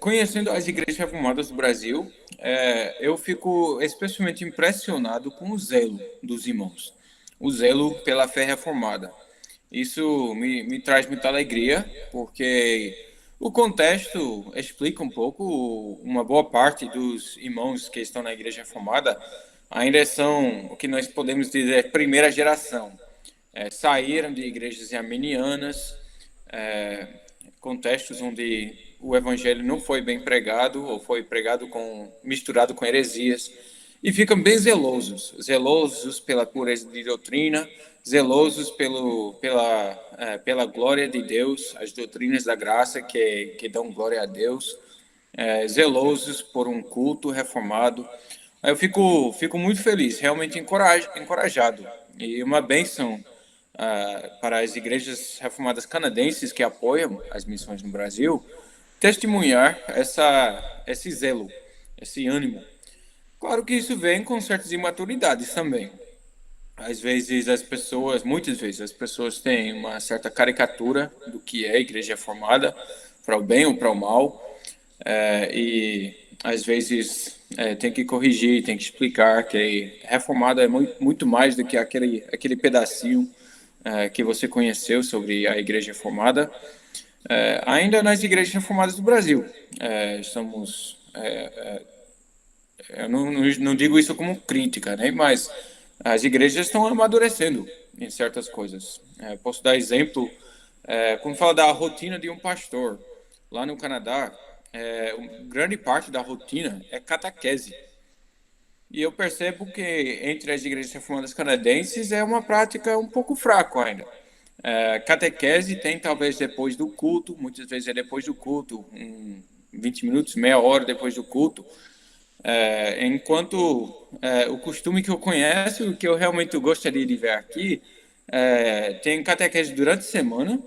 Conhecendo as igrejas reformadas do Brasil, eu fico especialmente impressionado com o zelo dos irmãos, o zelo pela fé reformada. Isso me traz muita alegria, porque o contexto explica um pouco. Uma boa parte dos irmãos que estão na igreja reformada ainda são o que nós podemos dizer primeira geração. Saíram de igrejas arminianas, é, contextos onde o evangelho não foi bem pregado ou foi pregado misturado com heresias, e ficam bem zelosos pela pureza de doutrina, zelosos pela glória de Deus, as doutrinas da graça que dão glória a Deus, zelosos por um culto reformado. Eu fico muito feliz, realmente encorajado, e uma bênção para as igrejas reformadas canadenses que apoiam as missões no Brasil, testemunhar esse zelo, esse ânimo. Claro que isso vem com certas imaturidades também. Às vezes muitas vezes as pessoas têm uma certa caricatura do que é a igreja reformada, para o bem ou para o mal, e às vezes tem que corrigir, tem que explicar que reformada é muito mais do que aquele pedacinho que você conheceu sobre a igreja reformada. Ainda nas igrejas reformadas do Brasil, estamos eu não digo isso como crítica, né? Mas as igrejas estão amadurecendo em certas coisas. Posso dar exemplo, quando fala da rotina de um pastor. Lá no Canadá, grande parte da rotina é catequese. E eu percebo que entre as igrejas reformadas canadenses é uma prática um pouco fraca ainda. Catequese tem talvez depois do culto, muitas vezes é depois do culto, 20 minutos, meia hora depois do culto. Enquanto o costume que eu conheço, o que eu realmente gostaria de ver aqui, tem catequese durante a semana,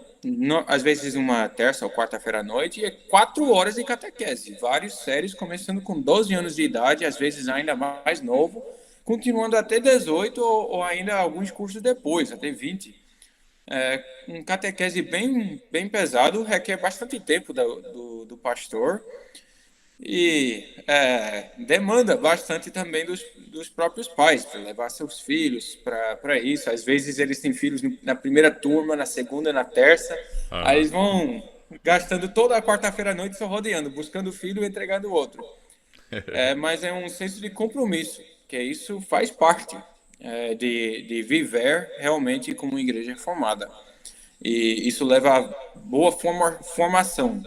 às vezes uma terça ou quarta-feira à noite, e 4 horas de catequese. Vários séries, começando com 12 anos de idade, às vezes ainda mais novo, continuando até 18 ou ainda alguns cursos depois, até 20. Um catequese bem pesado, requer bastante tempo do pastor, e demanda bastante também dos próprios pais, para levar seus filhos para isso. Às vezes eles têm filhos na primeira turma, na segunda, na terça. Aí Aham. eles vão gastando toda a quarta-feira à noite só rodeando, buscando o filho e entregando o outro. Mas é um senso de compromisso, que isso faz parte de viver realmente como igreja reformada. E isso leva a boa formação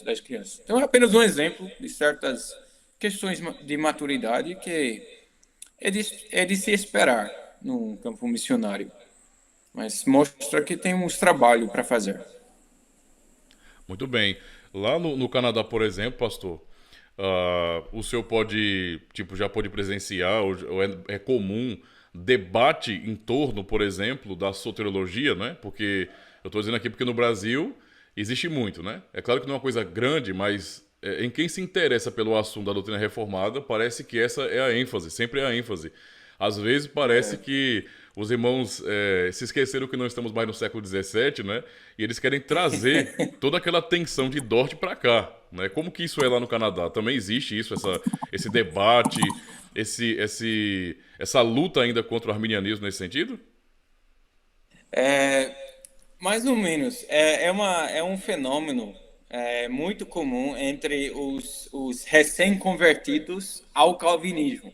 das crianças. Então, é apenas um exemplo de certas questões de maturidade que é de se esperar no campo missionário, mas mostra que temos trabalho para fazer. Muito bem. Lá no Canadá, por exemplo, pastor, o senhor pode, tipo, já pode presenciar, ou é comum debate em torno, por exemplo, da soteriologia, né? Porque eu estou dizendo aqui porque no Brasil existe muito, né? É claro que não é uma coisa grande, mas em quem se interessa pelo assunto da doutrina reformada, parece que essa é a ênfase, sempre é a ênfase. Às vezes parece que os irmãos se esqueceram que não estamos mais no século XVII, né? E eles querem trazer toda aquela tensão de Dort para cá, né? Como que isso é lá no Canadá? Também existe isso, esse debate, essa luta ainda contra o arminianismo nesse sentido? Mais ou menos. É um fenômeno muito comum entre os recém-convertidos ao calvinismo.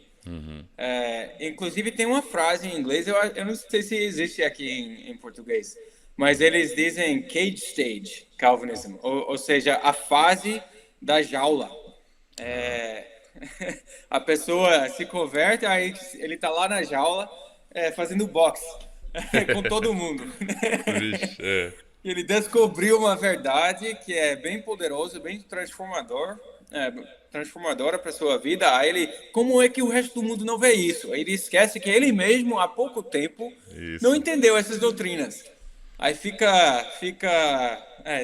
Inclusive, tem uma frase em inglês, eu não sei se existe aqui em português, mas eles dizem cage stage Calvinism, ou seja, a fase da jaula. Ah, É, a pessoa se converte, aí ele está lá na jaula fazendo boxe com todo mundo. vixe, Ele descobriu uma verdade que é bem poderosa, bem transformadora para sua vida. Aí ele, como é que o resto do mundo não vê isso? Aí ele esquece que ele mesmo há pouco tempo não isso. entendeu essas doutrinas. Aí fica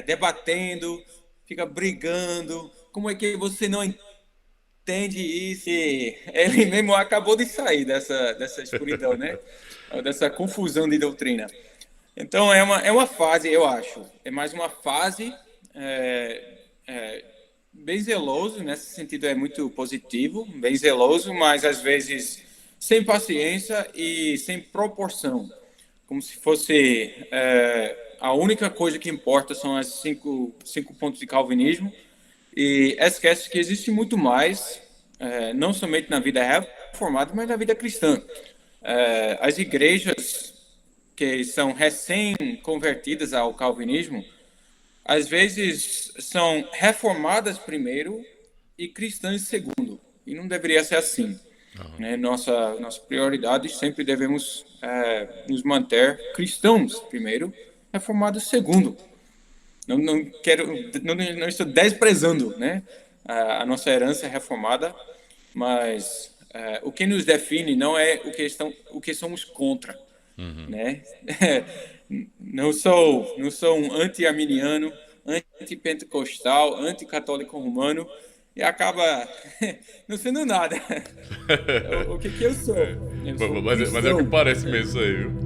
debatendo, fica brigando. Como é que você não entende isso? E ele mesmo acabou de sair dessa escuridão, né? Dessa confusão de doutrina. Então é uma fase, eu acho. É mais uma fase bem zeloso, nesse sentido é muito positivo, bem zeloso, mas às vezes sem paciência e sem proporção, como se fosse a única coisa que importa são as cinco pontos de calvinismo e esquece que existe muito mais, não somente na vida reformada, mas na vida cristã. As igrejas que são recém-convertidas ao calvinismo, às vezes são reformadas primeiro e cristãs segundo. E não deveria ser assim. Né? Nossa prioridade sempre devemos nos manter cristãos primeiro, reformados segundo. Não estou desprezando, né, a nossa herança reformada, mas o que nos define não é o que somos contra, né? Não sou um anti-arminiano, anti-pentecostal, anti-católico romano e acaba não sendo nada. O que eu sou? Eu sou um Mas é o que cristão. parece mesmo isso aí, viu?